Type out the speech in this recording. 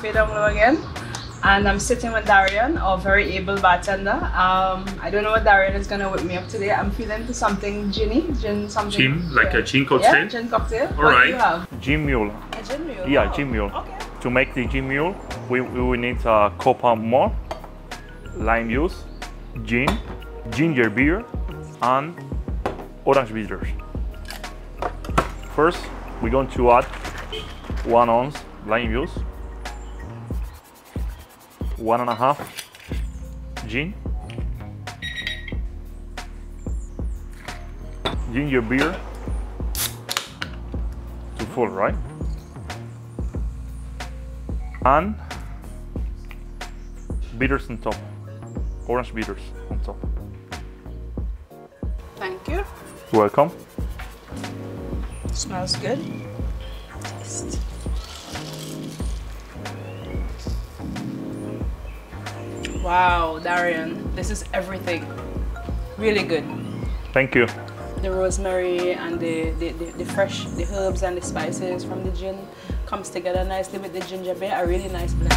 Cafe down below again, and I'm sitting with Darian, our very able bartender. I don't know what Darian is gonna whip me up today. I'm feeling to something gin something. Gin, like a gin cocktail? Yeah, gin cocktail. All what right. do you have? Gin Mule. A gin mule? Yeah, oh, Gin Mule. Okay. To make the Gin Mule, we will need a cup of more, lime juice, gin, ginger beer, and orange bitters. First, we're going to add 1 ounce lime juice, 1.5 gin, ginger beer to full, right? And bitters on top, orange bitters on top. Thank you. Welcome. Smells good. Taste. Wow, Darian, this is everything. Really good. Thank you. The rosemary and the fresh, the herbs and the spices from the gin comes together nicely with the ginger beer. A really nice blend.